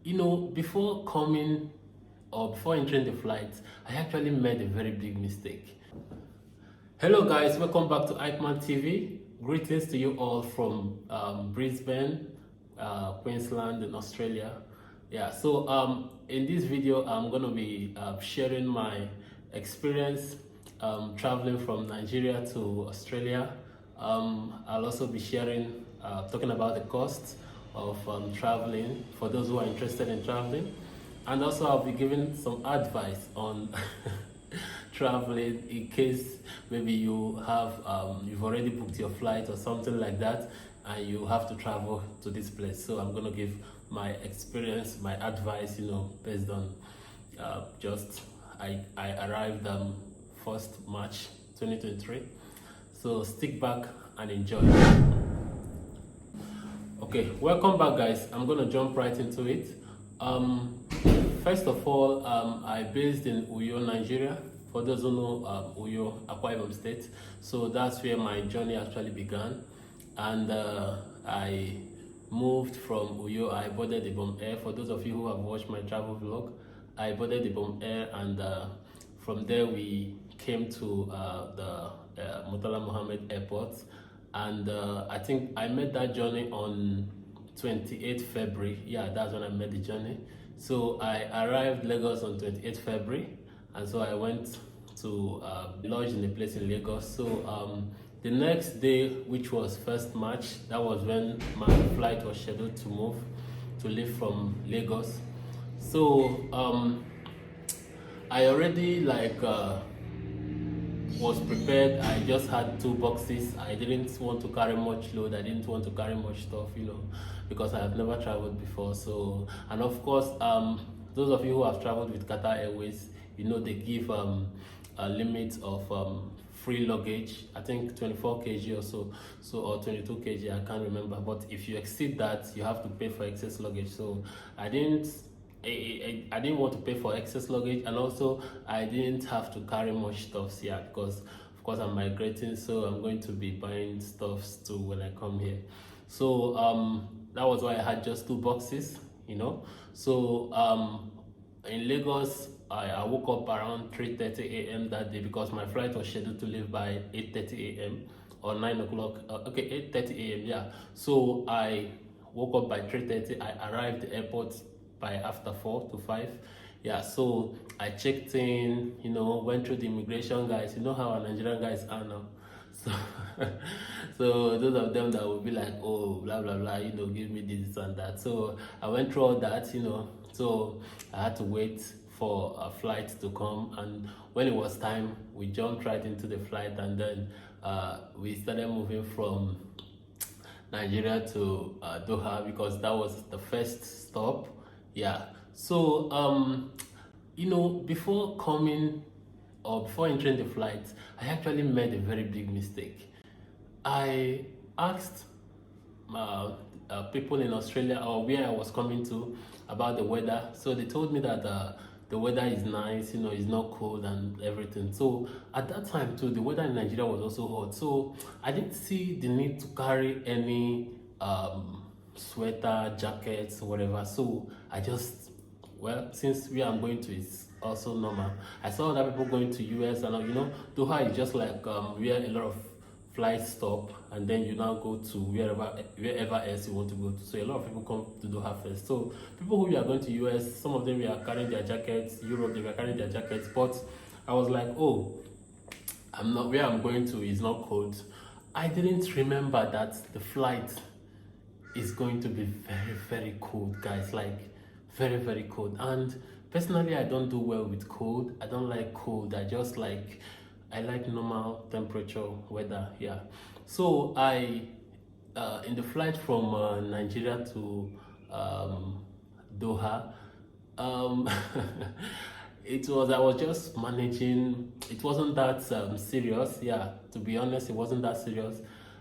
Before coming or before entering the flight, I actually made a very big mistake. Hello guys, welcome back to Eichmann TV. Greetings to you all from Brisbane, Queensland in Australia. In this video I'm going to be sharing my experience traveling from Nigeria to Australia. I'll also be sharing, talking about the cost of traveling for those who are interested in traveling, and also I'll be giving some advice on traveling in case maybe you have you've already booked your flight or something like that and you have to travel to this place. So I'm going to give my experience, my advice, based on I arrived 1st March 2023. So stick back and enjoy. Okay, welcome back guys. I'm gonna jump right into it. First of all, I based in Uyo, Nigeria. For those who know Uyo, Akwa Ibom State. So that's where my journey actually began. And I moved from Uyo. I boarded the Ibom Air. For those of you who have watched my travel vlog, I boarded the Ibom Air, and from there we came to the Murtala Mohammed Airport. And I think I made that journey on 28th February. Yeah, that's when I made the journey. So I arrived Lagos on 28th February, and so I went to lodge in a place in Lagos. So the next day, which was 1st March, that was when my flight was scheduled to leave from Lagos. So I already was prepared. I just had 2 boxes. I didn't want to carry much load. I didn't want to carry much stuff, because I have never traveled before. So, and of course, those of you who have traveled with Qatar Airways, they give a limit of free luggage. I think 24 kg or so, or 22 kg. I can't remember. But if you exceed that, you have to pay for excess luggage. So I didn't want to pay for excess luggage, and also I didn't have to carry much stuff here because of course I'm migrating, so I'm going to be buying stuffs too when I come here. So that was why I had just 2 boxes, So in Lagos, I woke up around 3:30 a.m. that day because my flight was scheduled to leave by 8:30 a.m. or 9 o'clock. Okay, 8:30 a.m. Yeah. So I woke up by 3:30. I arrived at the airport by after 4 to 5. Yeah, so I checked in, went through the immigration guys. You know how our Nigerian guys are now. So those of them that will be like, oh, blah blah blah, give me this and that. So I went through all that, so I had to wait for a flight to come, and when it was time, we jumped right into the flight, and then we started moving from Nigeria to Doha because that was the first stop. Yeah, so before coming or before entering the flight, I actually made a very big mistake. I asked people in Australia or where I was coming to about the weather. So they told me that the weather is nice, it's not cold and everything. So at that time too, the weather in Nigeria was also hot. So I didn't see the need to carry any sweater, jackets, whatever. So I just, since where I'm going to is also normal. I saw other people going to US, and Doha is just like where a lot of flights stop, and then you now go to wherever else you want to go to. So a lot of people come to Doha first. So people who are going to US, some of them were carrying their jackets. Europe, they were carrying their jackets. But I was like, oh, where I'm going to is not cold. I didn't remember that the flight is going to be very, very cold, guys. Like very, very cold. And personally, I don't do well with cold. I don't like cold. I like normal temperature weather. Yeah. So I in the flight from Nigeria to Doha, I was just managing. It wasn't that serious. Yeah, to be honest, it wasn't that serious.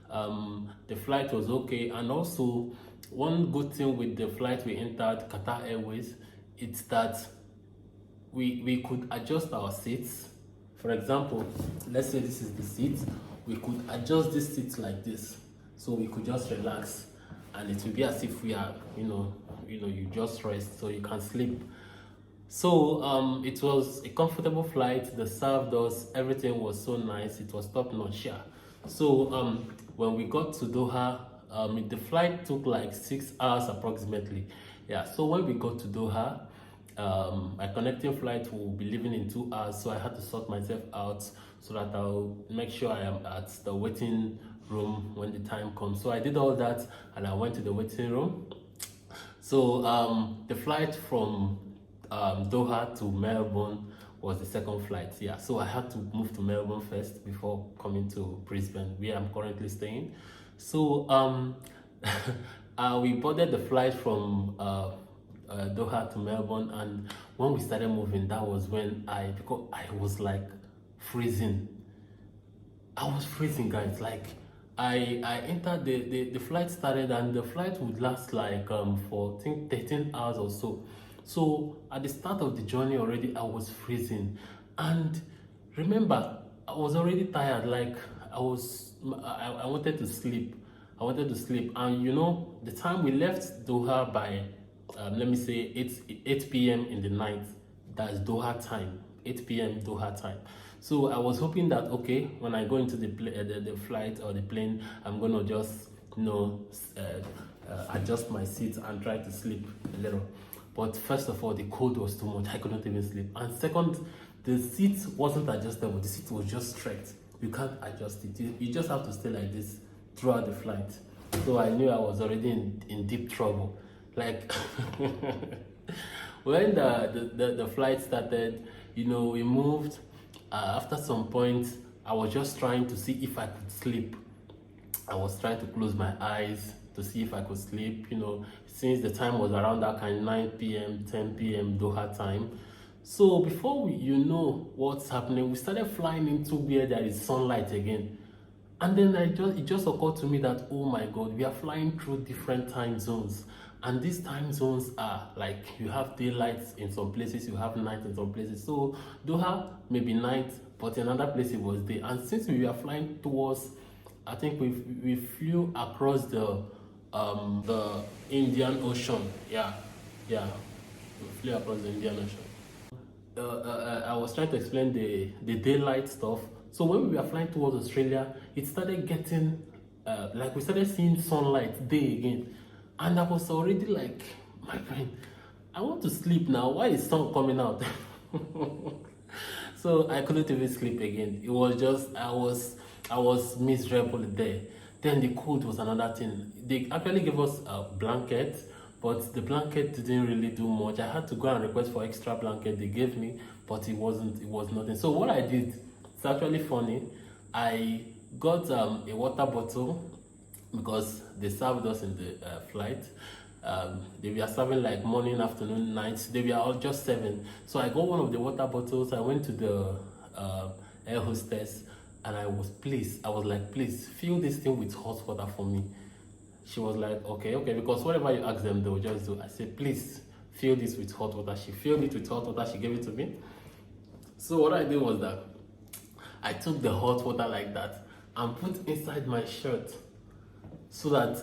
The flight was okay, and also one good thing with the flight we entered, Qatar Airways, it's that we could adjust our seats. For example, let's say this is the seat, we could adjust this seat like this, so we could just relax, and it will be as if we are you just rest so you can sleep. So it was a comfortable flight. They served us. Everything was so nice. It was top notch. Yeah. So when we got to Doha, the flight took like 6 hours approximately. Yeah. So when we got to Doha, my connecting flight will be leaving in 2 hours. So I had to sort myself out so that I'll make sure I am at the waiting room when the time comes. So I did all that and I went to the waiting room. So the flight from Doha to Melbourne was the second flight. Yeah, so I had to move to Melbourne first before coming to Brisbane, where I'm currently staying. So we boarded the flight from Doha to Melbourne, and when we started moving, that was when because I was like freezing. I was freezing, guys. Like I entered the flight started, and the flight would last like for I think 13 hours or so. So at the start of the journey already I was freezing, and remember I was already tired. Like I wanted to sleep. I wanted to sleep, and the time we left Doha by let me say 8 p.m. in the night. That's Doha time. 8 p.m. Doha time. So I was hoping that okay, when I go into the flight or the plane, I'm gonna just adjust my seat and try to sleep a little. But first of all, the cold was too much. I could not even sleep. And second, the seat wasn't adjustable. The seat was just straight. You can't adjust it. You just have to stay like this throughout the flight. So I knew I was already in deep trouble. Like when the flight started, we moved. After some point, I was just trying to see if I could sleep. I was trying to close my eyes to see if I could sleep, since the time was around that kind of 9 p.m., 10 p.m. Doha time. So before what's happening, we started flying into where there is sunlight again. And then it just occurred to me that, oh my God, we are flying through different time zones. And these time zones are like, you have daylight in some places, you have night in some places. So Doha may be night, but in another place it was day. And since we were flying towards, I think we flew across the Indian Ocean. Yeah, we flew across the Indian Ocean. I was trying to explain the daylight stuff. So when we were flying towards Australia, it started getting like we started seeing sunlight day again, and I was already like, my brain, I want to sleep now. Why is sun coming out? So I couldn't even sleep again. It was just I was miserable there. Then the cold was another thing. They actually gave us a blanket, but the blanket didn't really do much. I had to go and request for extra blanket. They gave me, but it was nothing. So what I did, it's actually funny. I got a water bottle because they served us in the flight. They were serving like morning, afternoon, night. They were all just serving. So I got one of the water bottles. I went to the air hostess and I was like, please fill this thing with hot water for me. She was like, okay, because whatever you ask them, they will just do. I said, please fill this with hot water. She filled it with hot water. She gave it to me. So what I did was that I took the hot water like that and put inside my shirt so that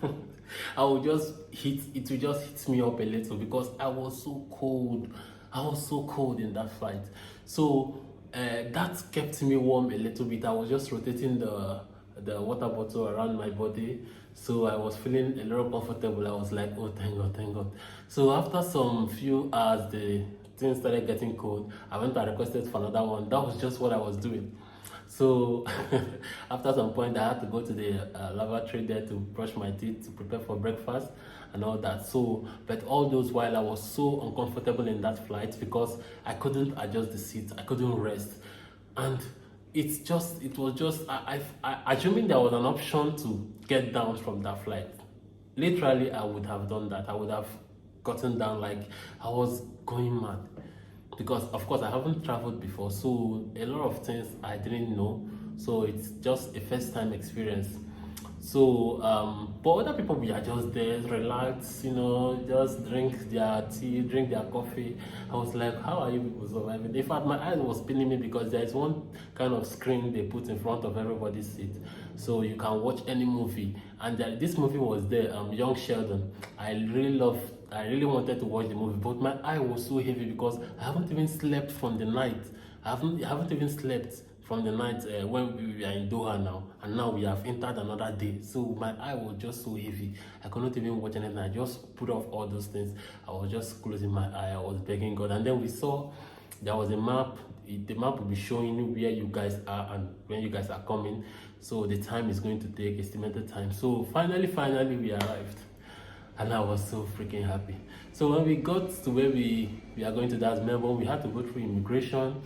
it will just hit me up a little because I was so cold. I was so cold in that flight. So that kept me warm a little bit. I was just rotating the water bottle around my body, so I was feeling a little comfortable. I was like, oh, thank God. So after some few hours, the things started getting cold. I went and requested for another one. That was just what I was doing. So after some point, I had to go to the lavatory there to brush my teeth, to prepare for breakfast and all that. So, but all those while I was so uncomfortable in that flight because I couldn't adjust the seat, I couldn't rest, and it was just I assuming there was an option to get down from that flight. Literally, I would have done that. I would have gotten down. Like I was going mad. Because of course I haven't traveled before, so a lot of things I didn't know, so it's just a first time experience. So but other people, we are just there, relax, just drink their tea, drink their coffee. I was like, how are you people surviving? In fact, my eyes was spinning me because there is one kind of screen they put in front of everybody's seat, so you can watch any movie. And this movie was there, Young Sheldon. I really love I really wanted to watch the movie, but my eye was so heavy because I haven't even slept from the night. I haven't even slept from the night when we are in Doha now, and now we have entered another day. So my eye was just so heavy. I could not even watch anything. I just put off all those things. I was just closing my eye. I was begging God, and then we saw there was a map. The map will be showing you where you guys are and when you guys are coming. So the time is going to take, estimated time. So finally we arrived, and I was so freaking happy. So when we got to where we are going to, that's Melbourne, we had to go through immigration.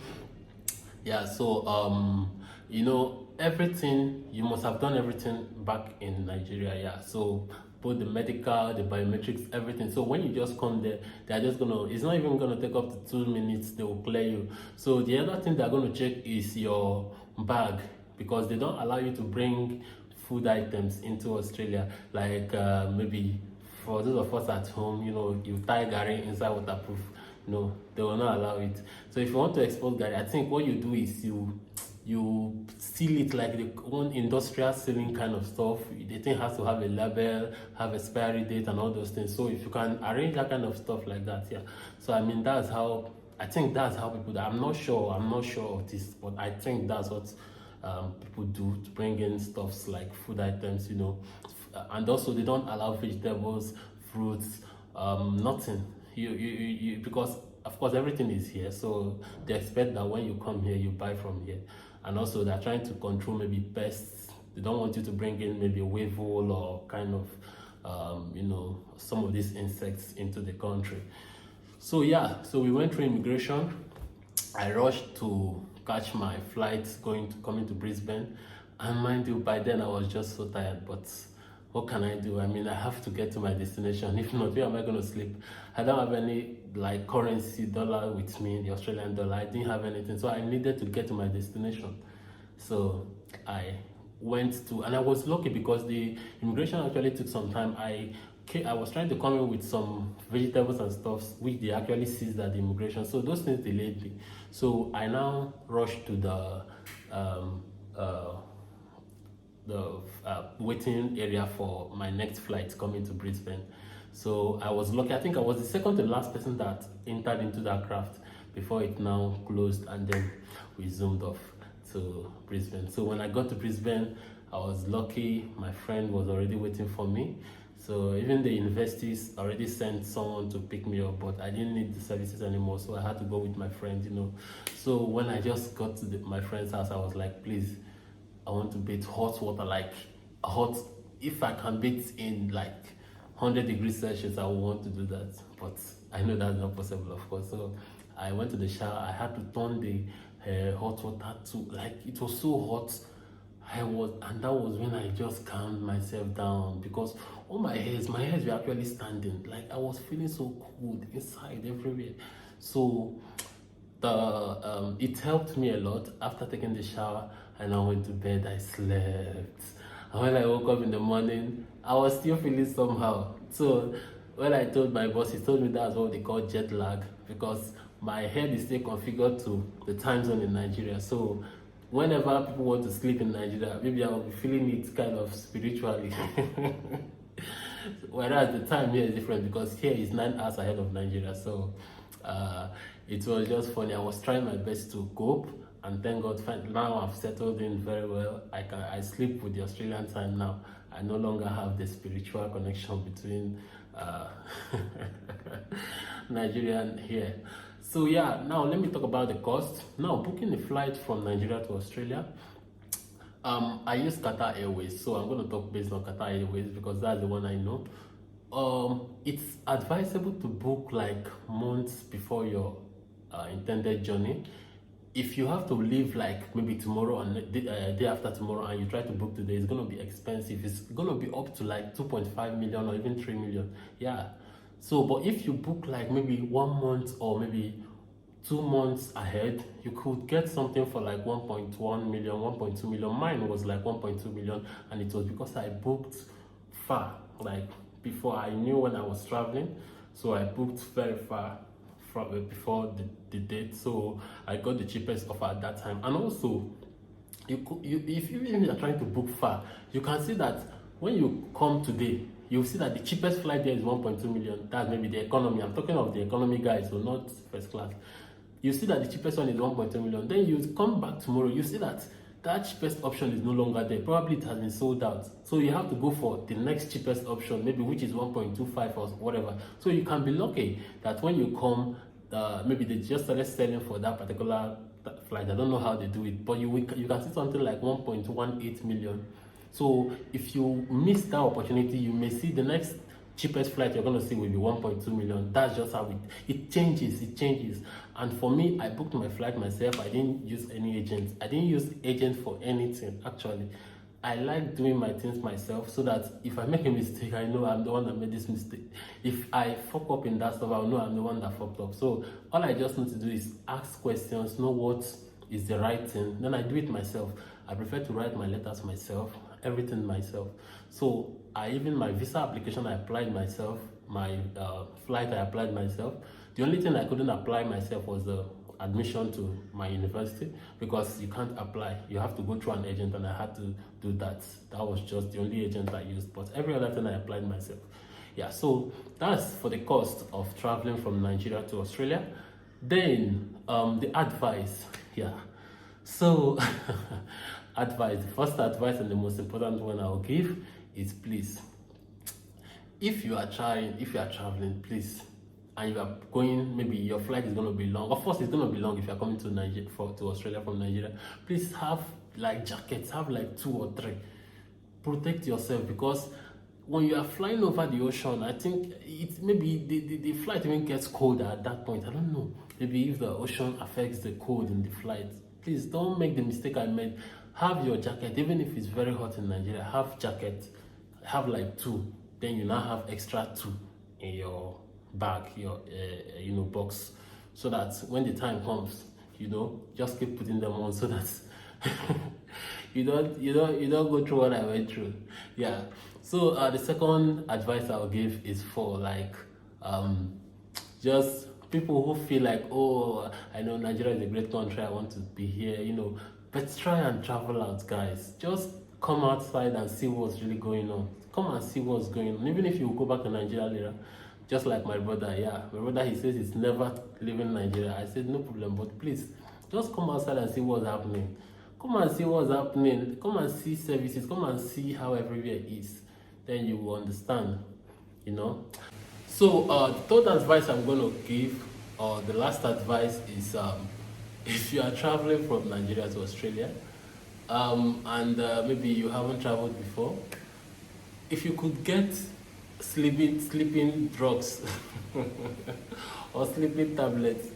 Yeah, so you know, everything, you must have done everything back in Nigeria. Yeah, so both the medical, the biometrics, everything. So when you just come there, they're just gonna, it's not even gonna take up to 2 minutes, they will clear you. So the other thing they're gonna check is your bag, because they don't allow you to bring food items into Australia, like maybe for those of us at home, you know, you tie gari inside waterproof. No, they will not allow it. So if you want to export gari, I think what you do is you seal it like the one industrial sealing kind of stuff. The thing has to have a label, have expiry date, and all those things. So if you can arrange that kind of stuff like that, yeah. So I mean, that's how, I think that's how people do. I'm not sure of this, but I think that's what people do to bring in stuffs like food items, you know. And also they don't allow vegetables, fruits, nothing. You because of course everything is here, so they expect that when you come here you buy from here. And also they're trying to control maybe pests. They don't want you to bring in maybe a weevil or kind of you know, some of these insects into the country. So yeah, so we went through immigration. I rushed to catch my flight coming to Brisbane, and mind you, by then I was just so tired, but what can I do? I mean, I have to get to my destination. If not, where am I going to sleep? I don't have any like currency, dollar with me, the Australian dollar. I didn't have anything, so I needed to get to my destination. So I went to, and I was lucky because the immigration actually took some time. I was trying to come in with some vegetables and stuff, which they actually seized at the immigration. So those things delayed me. So I now rushed to the waiting area for my next flight coming to Brisbane. So I was lucky. I think I was the second to last person that entered into that craft before it now closed, and then we zoomed off to Brisbane. So when I got to Brisbane, I was lucky. My friend was already waiting for me. So even the universities already sent someone to pick me up, but I didn't need the services anymore, so I had to go with my friend, you know. So when I just got to my friend's house, I was like, please, I want to bathe hot water, like hot. If I can bathe in like 100 degrees Celsius, I would want to do that. But I know that's not possible, of course. So I went to the shower. I had to turn the hot water to, like, it was so hot. And that was when I just calmed myself down, because all my hairs were actually standing. Like, I was feeling so cold inside, everywhere. So it helped me a lot. After taking the shower and I went to bed, I slept. And when I woke up in the morning, I was still feeling somehow. So when I told my boss, he told me that's what they call jet lag, because my head is still configured to the time zone in Nigeria. So whenever people want to sleep in Nigeria, maybe I will be feeling it kind of spiritually. Whereas the time here is different, because here is 9 hours ahead of Nigeria. So it was just funny. I was trying my best to cope, and thank God now I've settled in very well. I sleep with the Australian time now. I no longer have the spiritual connection between Nigeria and here. So yeah, now let me talk about the cost. Now, booking a flight from Nigeria to Australia, I use Qatar Airways, so I'm going to talk based on Qatar Airways because that's the one I know. It's advisable to book like months before your intended journey. If you have to leave like maybe tomorrow and day after tomorrow, and you try to book today, it's going to be expensive. It's going to be up to like 2.5 million or even 3 million. Yeah. So, but if you book like maybe 1 month or maybe 2 months ahead, you could get something for like 1.1 million, 1.2 million. Mine was like 1.2 million, and it was because I booked far, like before I knew when I was traveling. So I booked very far from before the date, so I got the cheapest offer at that time. And also, if you are trying to book far, you can see that when you come today, you'll see that the cheapest flight there is 1.2 million. That's maybe the economy. I'm talking of the economy guys, so not first class. You see that the cheapest one is 1.2 million. Then you come back tomorrow, you see that that cheapest option is no longer there. Probably it has been sold out. So you have to go for the next cheapest option, maybe which is 1.25 or whatever. So you can be lucky that when you come, maybe they just started selling for that particular flight. I don't know how they do it, but you can see something like 1.18 million. So if you miss that opportunity, you may see the next cheapest flight you're going to see will be 1.2 million. That's just how it changes. And for me, I booked my flight myself. I didn't use any agent. I didn't use agent for anything, actually. I like doing my things myself, so that if I make a mistake, I know I'm the one that made this mistake. If I fuck up in that stuff, I'll know I'm the one that fucked up. So all I just need to do is ask questions, know what is the right thing, then I do it myself. I prefer to write my letters myself, everything myself. So even my visa application I applied myself, my flight I applied myself. The only thing I couldn't apply myself was the admission to my university, because you can't apply, you have to go through an agent, and I had to do that. That was just the only agent I used, but every other thing I applied myself. Yeah, so that's for the cost of traveling from Nigeria to Australia. Then the advice, yeah. So advice, the first advice and the most important one I'll give is, please, if you are traveling, please, and you are going, maybe your flight is going to be long. Of course, it's going to be long if you are coming to Nigeria, to Australia from Nigeria. Please have like jackets, have like 2 or 3. Protect yourself, because when you are flying over the ocean, I think it's maybe the flight even gets colder at that point. I don't know. Maybe if the ocean affects the cold in the flight, please don't make the mistake I made. Have your jacket, even if it's very hot in Nigeria. Have jacket, have like 2. Then you now have extra 2 in your bag, your box, so that when the time comes, just keep putting them on, so that you don't go through what I went through. Yeah. So the second advice I'll give is for like just people who feel like, oh, I know Nigeria is a great country, I want to be here, but try and travel out, guys. Just come outside and see what's really going on. Come and see what's going on. Even if you go back to Nigeria later, just like my brother, he says he's never leaving Nigeria. I said, no problem, but please, just come outside and see what's happening. Come and see what's happening. Come and see services. Come and see how everywhere is. Then you will understand, So the third advice I'm going to give, or the last advice, is if you are traveling from Nigeria to Australia, and maybe you haven't traveled before, if you could get sleeping drugs or sleeping tablets,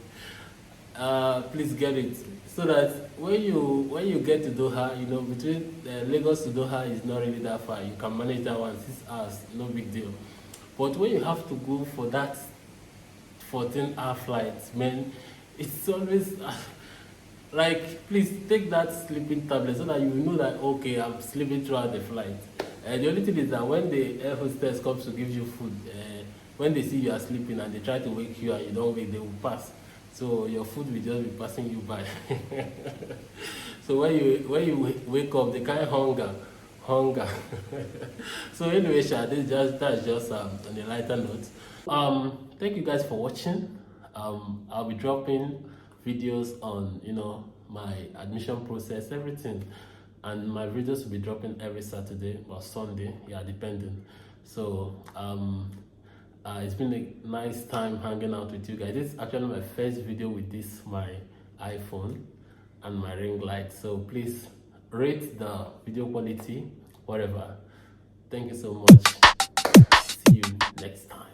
please get it, so that when you get to Doha, between Lagos to Doha is not really that far. You can manage that one, 6 hours, no big deal. But when you have to go for that 14-hour flight, man, it's always like, please take that sleeping tablet, so that you know that, okay, I'm sleeping throughout the flight. The only thing is that when the air hostess comes to give you food, when they see you are sleeping and they try to wake you and you don't wake, they will pass. So your food will just be passing you by. So when you wake up, they can't hunger. So anyway, that's just on a lighter note. Thank you guys for watching. I'll be dropping videos on my admission process, everything. And my videos will be dropping every Saturday or Sunday, depending. So it's been a nice time hanging out with you guys. This is actually my first video with my iPhone and my ring light. So please rate the video quality, whatever. Thank you so much. See you next time.